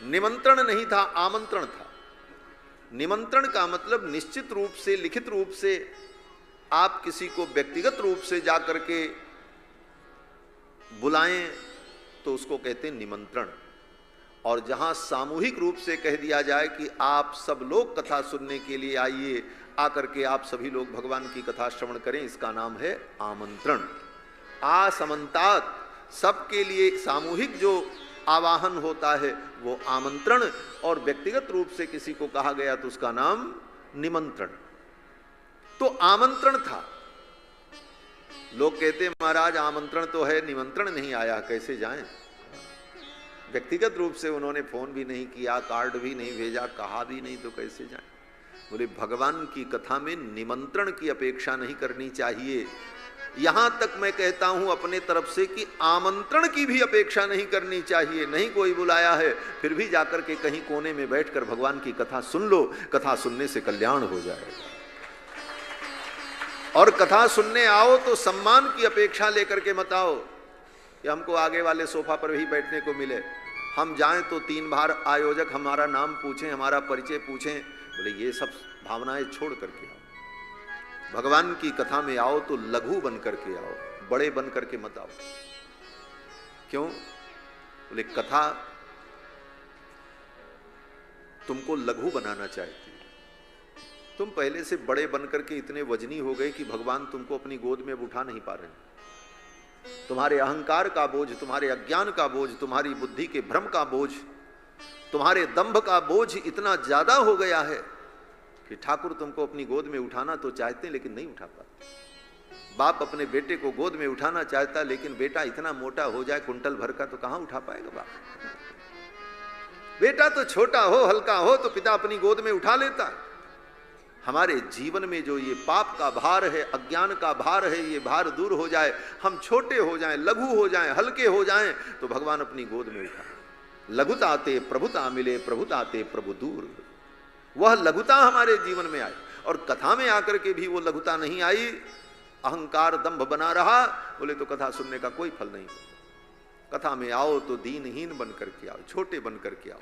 निमंत्रण नहीं था, आमंत्रण था। निमंत्रण का मतलब निश्चित रूप से, लिखित रूप से आप किसी को व्यक्तिगत रूप से जाकर के बुलाएं तो उसको कहते हैं निमंत्रण। और जहां सामूहिक रूप से कह दिया जाए कि आप सब लोग कथा सुनने के लिए आइए, आकर के आप सभी लोग भगवान की कथा श्रवण करें, इसका नाम है आमंत्रण। आसमंतात, सबके लिए सामूहिक जो आवाहन होता है वो आमंत्रण, और व्यक्तिगत रूप से किसी को कहा गया तो उसका नाम निमंत्रण। तो आमंत्रण था। लोग कहते महाराज आमंत्रण तो है, निमंत्रण नहीं आया, कैसे जाएं? व्यक्तिगत रूप से उन्होंने फोन भी नहीं किया, कार्ड भी नहीं भेजा, कहा भी नहीं, तो कैसे जाएं? बोले भगवान की कथा में निमंत्रण की अपेक्षा नहीं करनी चाहिए। यहां तक मैं कहता हूं अपने तरफ से कि आमंत्रण की भी अपेक्षा नहीं करनी चाहिए। नहीं कोई बुलाया है, फिर भी जाकर के कहीं कोने में बैठकर भगवान की कथा सुन लो, कथा सुनने से कल्याण हो जाएगा। और कथा सुनने आओ तो सम्मान की अपेक्षा लेकर के मत आओ कि हमको आगे वाले सोफा पर ही बैठने को मिले। हम जाएं तो 3 बार आयोजक हमारा नाम पूछें, हमारा परिचय पूछें। बोले ये सब भावनाएं छोड़ करके आओ, भगवान की कथा में आओ तो लघु बन करके आओ, बड़े बन करके मत आओ। क्यों? बोले कथा तुमको लघु बनाना चाहती है। तुम पहले से बड़े बन करके इतने वजनी हो गए कि भगवान तुमको अपनी गोद में उठा नहीं पा रहे। तुम्हारे अहंकार का बोझ, तुम्हारे अज्ञान का बोझ, तुम्हारी बुद्धि के भ्रम का बोझ, तुम्हारे दंभ का बोझ इतना ज्यादा हो गया है कि ठाकुर तुमको अपनी गोद में उठाना तो चाहते हैं लेकिन नहीं उठा पाते। बाप अपने बेटे को गोद में उठाना चाहता, लेकिन बेटा इतना मोटा हो जाए कुंटल भर का तो कहां उठा पाएगा बाप। बेटा तो छोटा हो, हल्का हो तो पिता अपनी गोद में उठा लेता। हमारे जीवन में जो ये पाप का भार है, अज्ञान का भार है, ये भार दूर हो जाए, हम छोटे हो जाएं, लघु हो जाएं, हल्के हो जाएं, तो भगवान अपनी गोद में उठा। लघुता ते प्रभुता मिले, प्रभुता ते प्रभु दूर। वह लघुता हमारे जीवन में आई, और कथा में आकर के भी वो लघुता नहीं आई, अहंकार दंभ बना रहा। बोले तो कथा सुनने का कोई फल नहीं। कथा में आओ तो दीनहीन बन करके आओ, छोटे बन करके आओ।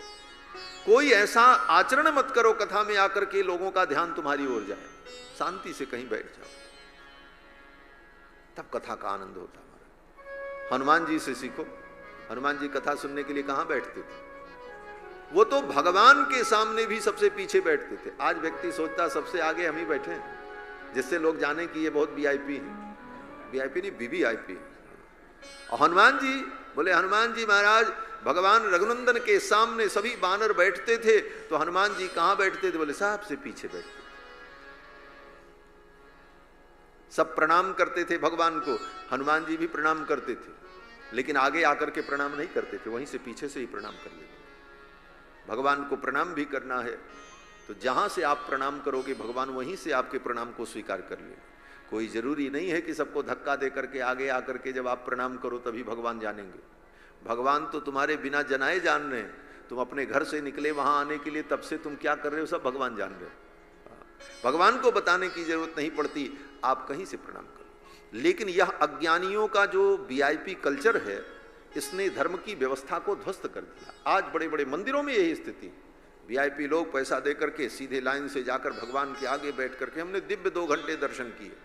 कोई ऐसा आचरण मत करो कथा में आकर के लोगों का ध्यान तुम्हारी ओर जाए। शांति से कहीं बैठ जाओ, तब कथा का आनंद होता है। हनुमान जी से सीखो। हनुमान जी कथा सुनने के लिए कहां बैठते थे? वो तो भगवान के सामने भी सबसे पीछे बैठते थे। आज व्यक्ति सोचता सबसे आगे हम ही बैठे हैं, जिससे लोग जाने कि ये बहुत वीआईपी है। वीआईपी नहीं, वीवीआईपी। और हनुमान जी बोले, हनुमान जी महाराज भगवान रघुनंदन के सामने सभी बानर बैठते थे, तो हनुमान जी कहां बैठते थे? बोले साहब से पीछे बैठते। सब प्रणाम करते थे भगवान को, हनुमान जी भी प्रणाम करते थे, लेकिन आगे आकर के प्रणाम नहीं करते थे, वहीं से पीछे से ही प्रणाम कर लेते। भगवान को प्रणाम भी करना है तो जहां से आप प्रणाम करोगे भगवान वहीं से आपके प्रणाम को स्वीकार कर ले। कोई जरूरी नहीं है कि सबको धक्का दे करके आगे आकर के जब आप प्रणाम करो तभी भगवान जानेंगे। भगवान तो तुम्हारे बिना जनाए जान रहे हैं। तुम अपने घर से निकले वहां आने के लिए, तब से तुम क्या कर रहे हो सब भगवान जान रहे हो। भगवान को बताने की जरूरत नहीं पड़ती, आप कहीं से प्रणाम करो। लेकिन यह अज्ञानियों का जो वीआईपी कल्चर है, इसने धर्म की व्यवस्था को ध्वस्त कर दिया। आज बड़े बड़े मंदिरों में यही स्थिति। वीआईपी लोग पैसा दे करके सीधे लाइन से जाकर भगवान के आगे बैठ करके हमने दिव्य 2 घंटे दर्शन किए।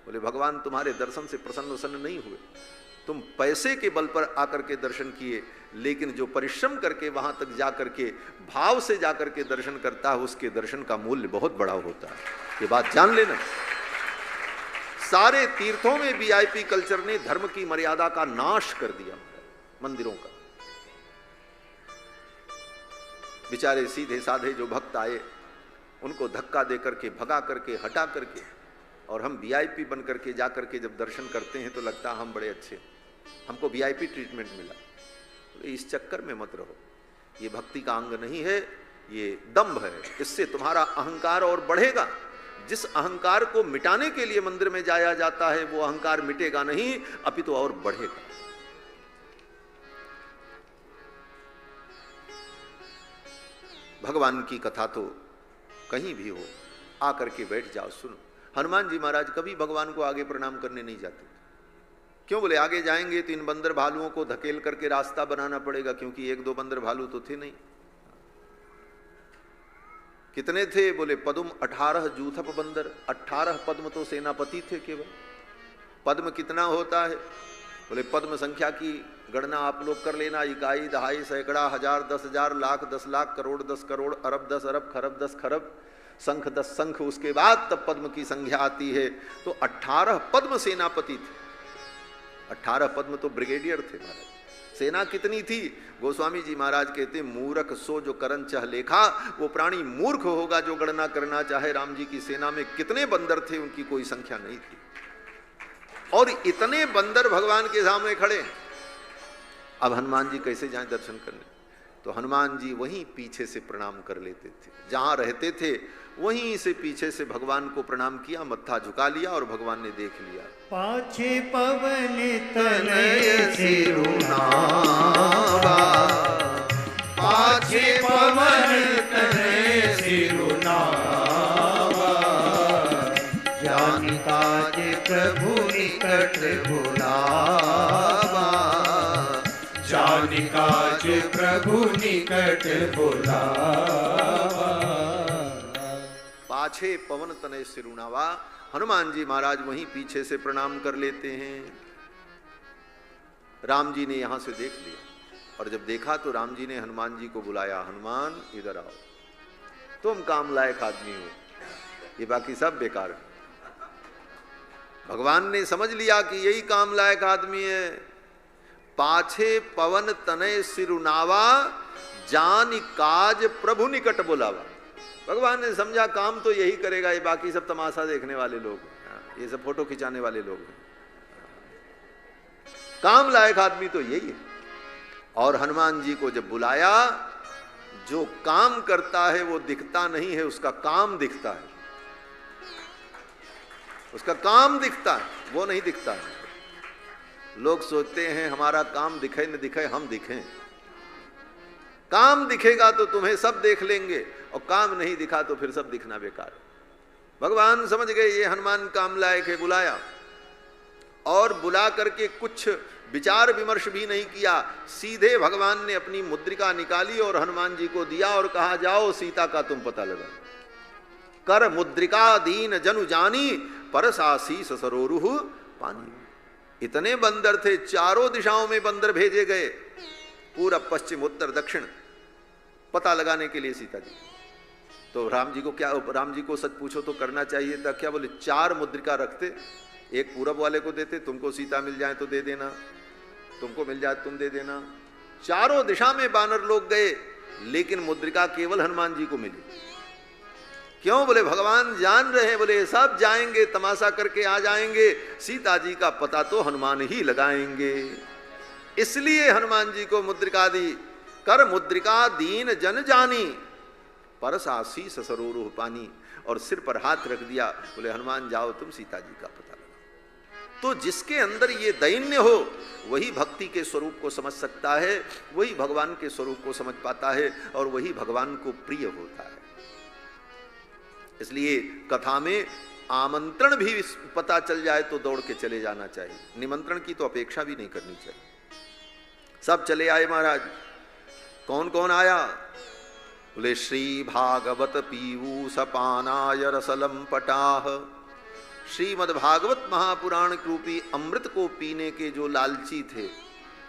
बोले भगवान तुम्हारे दर्शन से प्रसन्न नहीं हुए। तुम पैसे के बल पर आकर के दर्शन किए, लेकिन जो परिश्रम करके वहां तक जाकर के भाव से जाकर के दर्शन करता है, उसके दर्शन का मूल्य बहुत बड़ा होता है। ये बात जान लेना। सारे तीर्थों में वीआईपी कल्चर ने धर्म की मर्यादा का नाश कर दिया। मंदिरों का बेचारे सीधे साधे जो भक्त आए उनको धक्का दे करके, भगा करके, हटा करके, और हम वीआईपी बन करके जा करके जब दर्शन करते हैं तो लगता हम बड़े अच्छे, हमको वीआईपी ट्रीटमेंट मिला। तो इस चक्कर में मत रहो। ये भक्ति का अंग नहीं है, ये दंभ है। इससे तुम्हारा अहंकार और बढ़ेगा। जिस अहंकार को मिटाने के लिए मंदिर में जाया जाता है वो अहंकार मिटेगा नहीं, अपितु और बढ़ेगा। भगवान की कथा तो कहीं भी हो, आकर के बैठ जाओ, सुनो। हनुमान जी महाराज कभी भगवान को आगे प्रणाम करने नहीं जाते। क्यों? बोले आगे जाएंगे तो इन बंदर भालुओं को धकेल करके रास्ता बनाना पड़ेगा, क्योंकि 1-2 बंदर भालू तो थे नहीं। कितने थे? बोले पद्म 18 जूथप बंदर, 18 पद्म तो सेनापति थे केवल। पद्म कितना होता है? बोले पद्म संख्या की गणना आप लोग कर लेना। इकाई, दहाई, सैकड़ा, हजार, 10,000, लाख, 10 लाख, करोड़ 10 करोड़, अरब 10 अरब, खरब 10 खरब, शंख 10 शंख, उसके बाद तब पद्म की संख्या आती है। तो 18 पद्म सेनापति थे। 18 पद्म तो ब्रिगेडियर थे महाराज। सेना कितनी थी? गोस्वामी जी महाराज कहते मूर्ख सो जो करन चह लेखा। वो प्राणी मूर्ख होगा जो गणना करना चाहे राम जी की सेना में कितने बंदर थे, उनकी कोई संख्या नहीं थी। और इतने बंदर भगवान के सामने खड़े। अब हनुमान जी कैसे जाएं दर्शन करने? तो हनुमान जी वहीं पीछे से प्रणाम कर लेते थे, जहां रहते थे वहीं से पीछे से भगवान को प्रणाम किया, मत्था झुका लिया और भगवान ने देख लिया। पाछे पवन तनय सिरुनावा, पाछे पवन तनय सिरुनावा, जानि काज प्रभु निकट बुलावा, जानि काज प्रभु निकट बुलावा। पाछे पवन तनय सिरुनावा, हनुमान जी महाराज वहीं पीछे से प्रणाम कर लेते हैं। राम जी ने यहां से देख लिया और जब देखा तो राम जी ने हनुमान जी को बुलाया, हनुमान इधर आओ, तुम काम लायक आदमी हो, ये बाकी सब बेकार है। भगवान ने समझ लिया कि यही काम लायक आदमी है। पाछे पवन तनय सिरुनावा, जान काज प्रभु निकट बुलावा। भगवान ने समझा काम तो यही करेगा, ये बाकी सब तमाशा देखने वाले लोग, ये सब फोटो खिंचाने वाले लोग हैं, काम लायक आदमी तो यही है। और हनुमान जी को जब बुलाया, जो काम करता है वो दिखता नहीं है, उसका काम दिखता है, उसका काम दिखता है, वो नहीं दिखता है। लोग सोचते हैं हमारा काम दिखे न दिखे हम दिखें। काम दिखेगा तो तुम्हें सब देख लेंगे और काम नहीं दिखा तो फिर सब दिखना बेकार। भगवान समझ गए ये हनुमान काम लायक है, बुलाया और बुला करके कुछ विचार विमर्श भी नहीं किया, सीधे भगवान ने अपनी मुद्रिका निकाली और हनुमान जी को दिया और कहा जाओ सीता का तुम पता लगा। कर मुद्रिका दीन जनु जानी, परसासी सरोरुह पानी। इतने बंदर थे, चारों दिशाओं में बंदर भेजे गए, पूरब पश्चिम उत्तर दक्षिण पता लगाने के लिए सीता जी। तो राम जी को सच पूछो तो करना चाहिए था क्या? बोले 4 मुद्रिका रखते, एक पूरब वाले को देते, तुमको सीता मिल जाए तो दे देना, तुमको मिल जाए तुम दे देना। चारों दिशा में बानर लोग गए, लेकिन मुद्रिका केवल हनुमान जी को मिली। क्यों? बोले भगवान जान रहे हैं, बोले सब जाएंगे, तमाशा करके आ जाएंगे, सीता जी का पता तो हनुमान ही लगाएंगे, इसलिए हनुमान जी को मुद्रिका दी। कर मुद्रिका दीन जन जानी, परसासी सरोरुह पानी। और सिर पर हाथ रख दिया, बोले हनुमान जाओ तुम सीता जी का पता लगाओ। तो जिसके अंदर ये दैन्य हो वही भक्ति के स्वरूप को समझ सकता है, वही भगवान के स्वरूप को समझ पाता है और वही भगवान को प्रिय होता है। इसलिए कथा में आमंत्रण भी पता चल जाए तो दौड़ के चले जाना चाहिए, निमंत्रण की तो अपेक्षा भी नहीं करनी चाहिए। सब चले आए महाराज। कौन कौन आया? बोले श्री भागवत पीयूष पानाय रसलम पटाह। श्रीमद् भागवत महापुराण रूपी अमृत को पीने के जो लालची थे,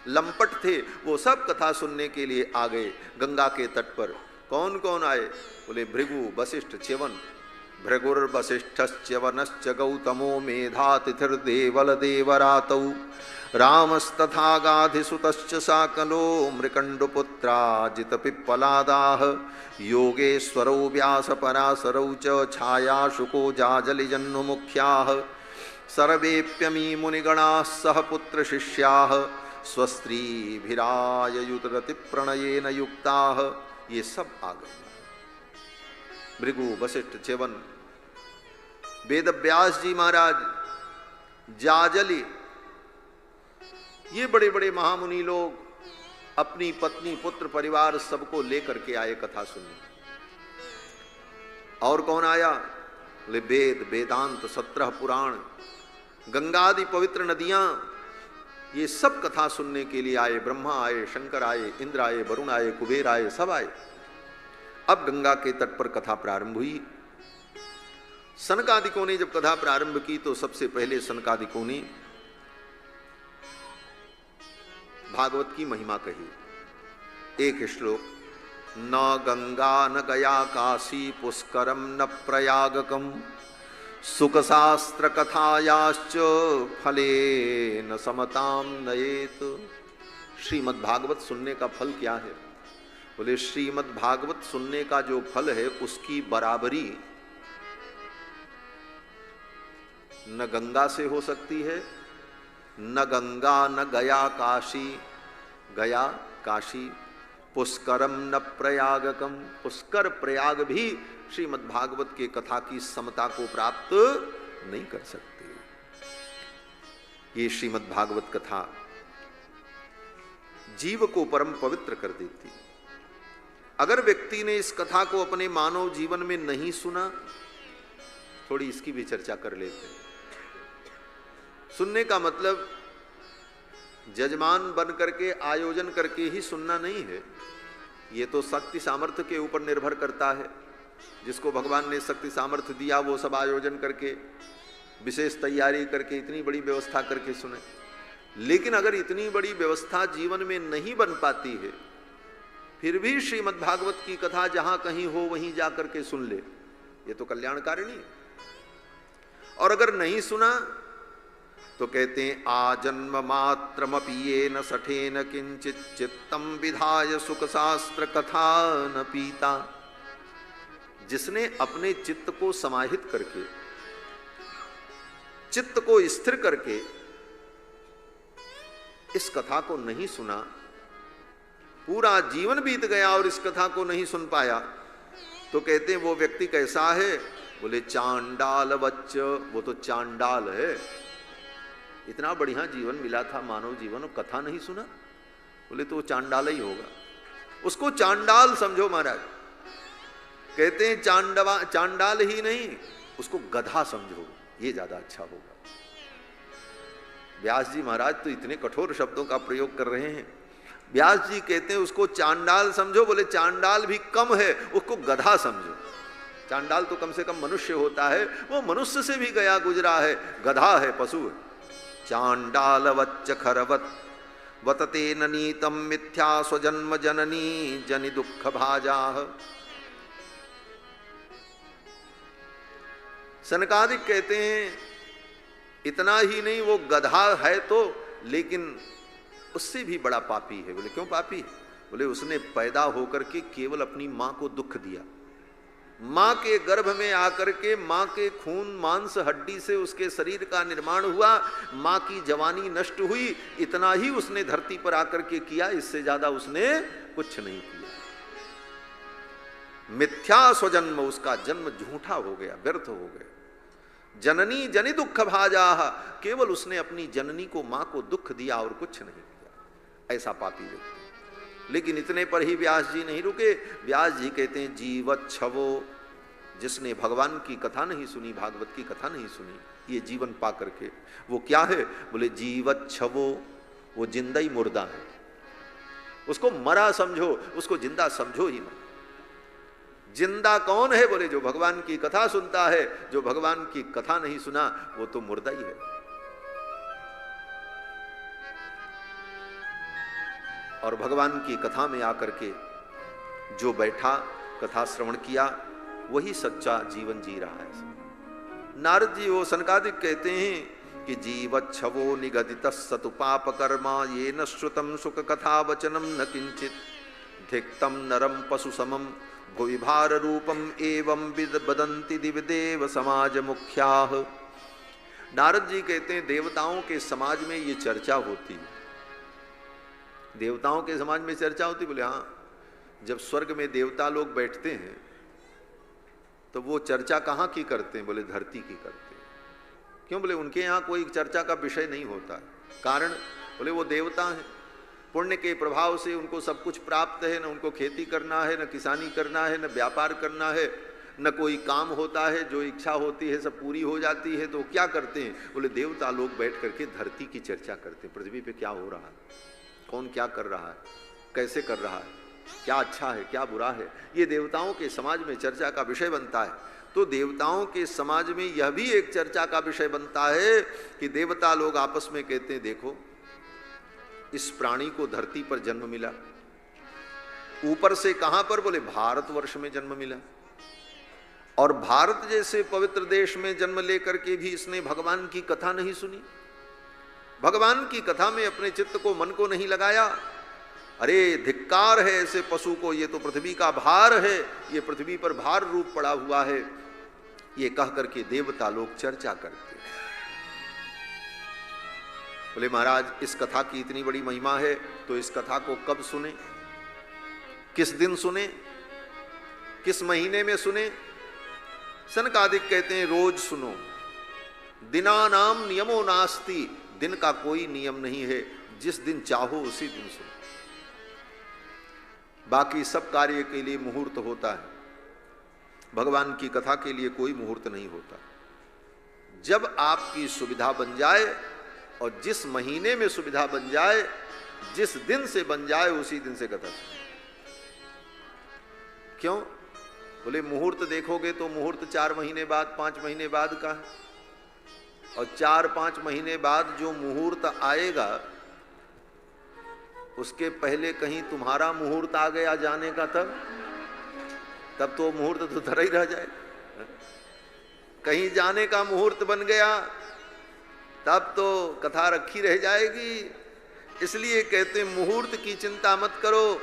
लंपट थे, वो सब कथा सुनने के लिए आ गए गंगा के तट पर। कौन कौन आए? बोले भृगु वशिष्ठ च्यवन। भृगुर्वशिष्ठश्च्यवनश्च गौतमो मेधातिथिर्देवल देवरातौ। रामस्तथा गाधिसुतश्च साकलो मृकण्डुपुत्राजित पिप्पलादाः। योगेश्वरौ व्यासपराशरौ च छायाशुको जाजलिजह्नुमुख्याः। सर्वेऽप्यमी मुनिगणाः सह पुत्रशिष्याः। स्वस्त्रीभिराययुतरतिप्रणयेन युक्ताः। ये सब आ गए। भृगु वशिष्ठ च्यवन, वेदव्यास जी महाराज, जाजली, ये बड़े बड़े महामुनि लोग अपनी पत्नी पुत्र परिवार सबको लेकर के आए कथा सुनने। और कौन आया? बोले वेद वेदांत 17 पुराण, गंगादि पवित्र नदियां, ये सब कथा सुनने के लिए आए। ब्रह्मा आए, शंकर आए, इंद्र आए, वरुण आए, कुबेर आए, सब आए। अब गंगा के तट पर कथा प्रारंभ हुई। सनकादिकों ने जब कथा प्रारंभ की तो सबसे पहले सनकादिकों ने भागवत की महिमा कही। एक श्लोक, न गंगा न गया काशी पुष्करम न प्रयागकम सुखशास्त्र कथायाश्च फले न समताम नयेत। श्रीमद् भागवत सुनने का फल क्या है? बोले श्रीमद् भागवत सुनने का जो फल है उसकी बराबरी न गंगा से हो सकती है, न गंगा न गया काशी, गया काशी पुष्करम न प्रयागकम, पुष्कर प्रयाग भी श्रीमद् भागवत के कथा की समता को प्राप्त नहीं कर सकते। ये श्रीमद् भागवत कथा जीव को परम पवित्र कर देती। अगर व्यक्ति ने इस कथा को अपने मानव जीवन में नहीं सुना, थोड़ी इसकी भी चर्चा कर लेते हैं। सुनने का मतलब जजमान बन करके आयोजन करके ही सुनना नहीं है। ये तो शक्ति सामर्थ्य के ऊपर निर्भर करता है। जिसको भगवान ने शक्ति सामर्थ्य दिया वो सब आयोजन करके, विशेष तैयारी करके, इतनी बड़ी व्यवस्था करके सुने। लेकिन अगर इतनी बड़ी व्यवस्था जीवन में नहीं बन पाती है, फिर भी श्रीमद् भागवत की कथा जहां कहीं हो वहीं जाकर के सुन ले, ये तो कल्याणकारिणी है। और अगर नहीं सुना तो कहते हैं आजन्म मात्रमपि येन सठेन किंचित चित्तम विधाय सुख शास्त्र कथा न पीता। जिसने अपने चित्त को समाहित करके, चित्त को स्थिर करके इस कथा को नहीं सुना, पूरा जीवन बीत गया और इस कथा को नहीं सुन पाया, तो कहते हैं वो व्यक्ति कैसा है? बोले चांडाल बच्च, वो तो चांडाल है। इतना बढ़िया जीवन मिला था मानव जीवन, और कथा नहीं सुना, बोले तो वो चांडाल ही होगा। उसको चांडाल समझो महाराज। कहते हैं चांडाल ही नहीं, उसको गधा समझो, ये ज्यादा अच्छा होगा। व्यास जी महाराज तो इतने कठोर शब्दों का प्रयोग कर रहे हैं। व्यास जी कहते हैं उसको चांडाल समझो, बोले चांडाल भी कम है, उसको गधा समझो। चांडाल तो कम से कम मनुष्य होता है, वो मनुष्य से भी गया गुजरा है, गधा है, पशु है। चांडाल वच्च खरवत वतते नीतम मिथ्या स्वजन्म जननी जनि दुख भाजा। सनकादिक कहते हैं इतना ही नहीं, वो गधा है तो, लेकिन उससे भी बड़ा पापी है। बोले क्यों पापी है? बोले उसने पैदा होकर के केवल अपनी मां को दुख दिया। मां के गर्भ में आकर के मां के खून मांस हड्डी से उसके शरीर का निर्माण हुआ, मां की जवानी नष्ट हुई, इतना ही उसने धरती पर आकर के किया, इससे ज्यादा उसने कुछ नहीं किया। मिथ्या स्वजन्म, उसका जन्म झूठा हो गया, व्यर्थ हो गया। जननी जनि दुख भाजा, केवल उसने अपनी जननी को, मां को दुख दिया और कुछ नहीं किया। ऐसा पापी व्यक्ति। लेकिन इतने पर ही व्यास जी नहीं रुके। व्यास जी कहते हैं जीवत छवो, जिसने भगवान की कथा नहीं सुनी, भागवत की कथा नहीं सुनी, ये जीवन पा करके वो क्या है? बोले जीवत छवो, वो जिंदा ही मुर्दा है। उसको मरा समझो, उसको जिंदा समझो ही मत। जिंदा कौन है? बोले जो भगवान की कथा सुनता है। जो भगवान की कथा नहीं सुना वो तो मुर्दा ही है। और भगवान की कथा में आकर के जो बैठा, कथा श्रवण किया, वही सच्चा जीवन जी रहा है। नारद जी वो सनकादिक कहते हैं कि जीवच्छवो निगदित सतु पाप कर्मा ये न श्रुतम सुख कथा वचनम न किंचित धिक्तम नरम पशु समम भुविभार रूपम एवं बदंती दिव्यदेव समाज मुख्याः। नारद जी कहते हैं देवताओं के समाज में ये चर्चा होती है। देवताओं के समाज में चर्चा होती? बोले हाँ, जब स्वर्ग में देवता लोग बैठते हैं तो वो चर्चा कहाँ की करते हैं? बोले धरती की करते हैं। क्यों? बोले उनके यहाँ कोई चर्चा का विषय नहीं होता है। कारण? बोले वो देवता हैं, पुण्य के प्रभाव से उनको सब कुछ प्राप्त है, न उनको खेती करना है, न किसानी करना है, न व्यापार करना है, न कोई काम होता है, जो इच्छा होती है सब पूरी हो जाती है। तो क्या करते हैं? बोले देवता लोग बैठ करके धरती की चर्चा करते हैं। पृथ्वी पे क्या हो रहा है, कौन क्या कर रहा है, कैसे कर रहा है, क्या अच्छा है, क्या बुरा है, ये देवताओं के समाज में चर्चा का विषय बनता है। तो देवताओं के समाज में यह भी एक चर्चा का विषय बनता है कि देवता लोग आपस में कहते हैं देखो इस प्राणी को धरती पर जन्म मिला, ऊपर से कहां पर? बोले भारतवर्ष में जन्म मिला। और भारत जैसे पवित्र देश में जन्म लेकर के भी इसने भगवान की कथा नहीं सुनी, भगवान की कथा में अपने चित्त को, मन को नहीं लगाया। अरे धिक्कार है ऐसे पशु को, ये तो पृथ्वी का भार है, ये पृथ्वी पर भार रूप पड़ा हुआ है। ये कह करके देवता लोग चर्चा करते। बोले महाराज इस कथा की इतनी बड़ी महिमा है तो इस कथा को कब सुने? किस दिन सुने, किस महीने में सुने? सनकादिक कहते हैं रोज सुनो। दिनानाम नियमो नास्ति, दिन का कोई नियम नहीं है, जिस दिन चाहो उसी दिन सुनो। बाकी सब कार्य के लिए मुहूर्त होता है, भगवान की कथा के लिए कोई मुहूर्त नहीं होता। जब आपकी सुविधा बन जाए और जिस महीने में सुविधा बन जाए, जिस दिन से बन जाए, उसी दिन से कथा सुनो। क्यों? बोले मुहूर्त देखोगे तो मुहूर्त 4 महीने बाद, 5 महीने बाद का है, और 4-5 महीने बाद जो मुहूर्त आएगा उसके पहले कहीं तुम्हारा मुहूर्त आ गया जाने का, तब तो मुहूर्त तो धरा ही रह जाए। कहीं जाने का मुहूर्त बन गया तब तो कथा रखी रह जाएगी। इसलिए कहते मुहूर्त की चिंता मत करो,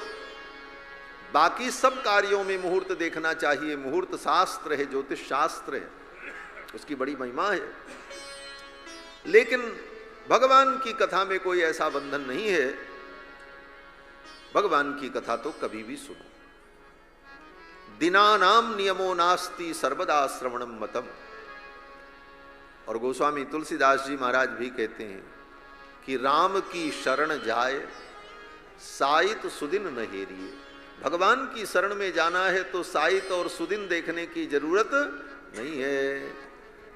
बाकी सब कार्यों में मुहूर्त देखना चाहिए। मुहूर्त शास्त्र है, ज्योतिष शास्त्र है, उसकी बड़ी महिमा है। लेकिन भगवान की कथा में कोई ऐसा बंधन नहीं है। भगवान की कथा तो कभी भी सुनो। दिनानाम नियमो नास्ति सर्वदा श्रवणम मतम। और गोस्वामी तुलसीदास जी महाराज भी कहते हैं कि राम की शरण जाए साइत सुदिन न हेरिए। भगवान की शरण में जाना है तो साइत और सुदिन देखने की जरूरत नहीं है।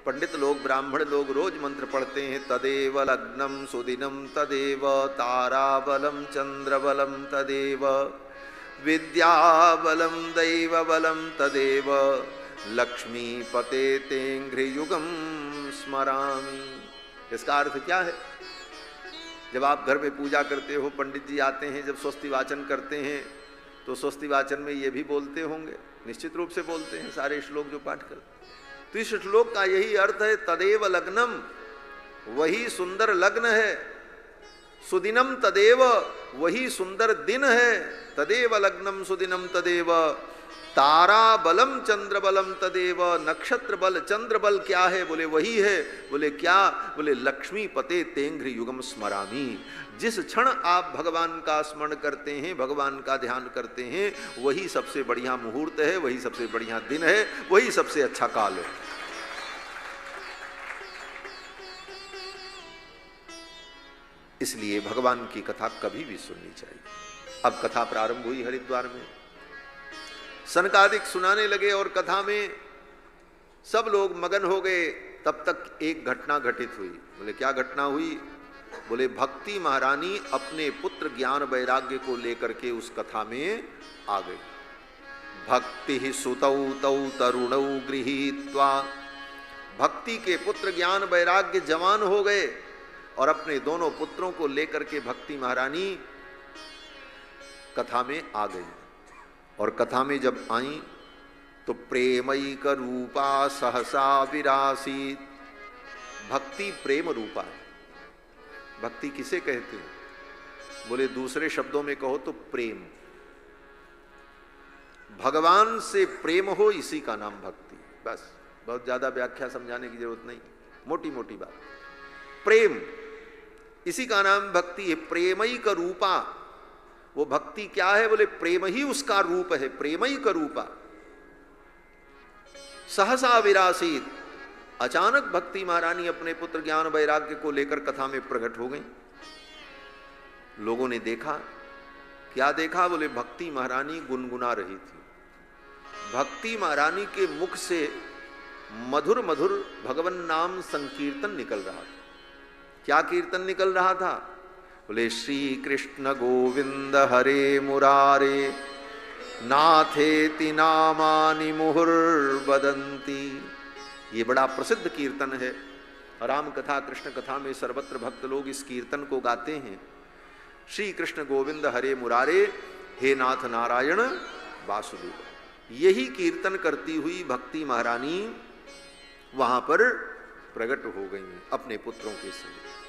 पंडित लोग, ब्राह्मण लोग रोज मंत्र पढ़ते हैं, तदेव लग्नम सुदिनम तदेव ताराबलम चंद्रबलम तदेव विद्याबलम दैवबलम तदेव लक्ष्मी पते तेंघ्रियुगम स्मरामि। इसका अर्थ क्या है? जब आप घर में पूजा करते हो, पंडित जी आते हैं, जब स्वस्ति वाचन करते हैं तो स्वस्ति वाचन में ये भी बोलते होंगे, निश्चित रूप से बोलते हैं सारे श्लोक जो पाठ करते। तो इस श्लोक का यही अर्थ है, तदेव लग्नम, वही सुंदर लग्न है, सुदिनम तदेव, वही सुंदर दिन है, तदेव लग्नम सुदिनम तदेव तारा बलम चंद्र बलम तदेव। नक्षत्र बल, चंद्र बल क्या है? बोले वही है। बोले क्या? बोले लक्ष्मी पते तेंघ्र युगम स्मरामी। जिस क्षण आप भगवान का स्मरण करते हैं, भगवान का ध्यान करते हैं, वही सबसे बढ़िया मुहूर्त है, वही सबसे बढ़िया दिन है, वही सबसे अच्छा काल है। इसलिए भगवान की कथा कभी भी सुननी चाहिए। अब कथा प्रारंभ हुई हरिद्वार में, सनकादिक सुनाने लगे और कथा में सब लोग मगन हो गए। तब तक एक घटना घटित हुई। बोले क्या घटना हुई? बोले भक्ति महारानी अपने पुत्र ज्ञान वैराग्य को लेकर के उस कथा में आ गई। भक्ति सुतौ तौ तरुणौ गृहीत्वा, भक्ति के पुत्र ज्ञान वैराग्य जवान हो गए और अपने दोनों पुत्रों को लेकर के भक्ति महारानी कथा में आ गई। और कथा में जब आई तो प्रेमैक रूपा सहसा विरासीत। भक्ति प्रेम रूपा है। भक्ति किसे कहते हैं? बोले दूसरे शब्दों में कहो तो प्रेम। भगवान से प्रेम हो, इसी का नाम भक्ति। बस, बहुत ज्यादा व्याख्या समझाने की जरूरत नहीं, मोटी मोटी बात। प्रेम, इसी का नाम भक्ति है। प्रेमैक रूपा, वो भक्ति क्या है? बोले प्रेम ही उसका रूप है, प्रेमैक रूपा। सहसा विरासीत, अचानक भक्ति महारानी अपने पुत्र ज्ञान वैराग्य को लेकर कथा में प्रकट हो गई। लोगों ने देखा, क्या देखा? बोले भक्ति महारानी गुनगुना रही थी। भक्ति महारानी के मुख से मधुर मधुर भगवन नाम संकीर्तन निकल रहा था। क्या कीर्तन निकल रहा था? बोले श्री कृष्ण गोविंद हरे मुरारे नाथेति नामानि मुहुर्वदन्ति। ये बड़ा प्रसिद्ध कीर्तन है। राम कथा कृष्ण कथा में सर्वत्र भक्त लोग इस कीर्तन को गाते हैं। श्री कृष्ण गोविंद हरे मुरारे, हे नाथ नारायण वासुदेव। यही कीर्तन करती हुई भक्ति महारानी वहां पर प्रकट हो गई अपने पुत्रों के संग।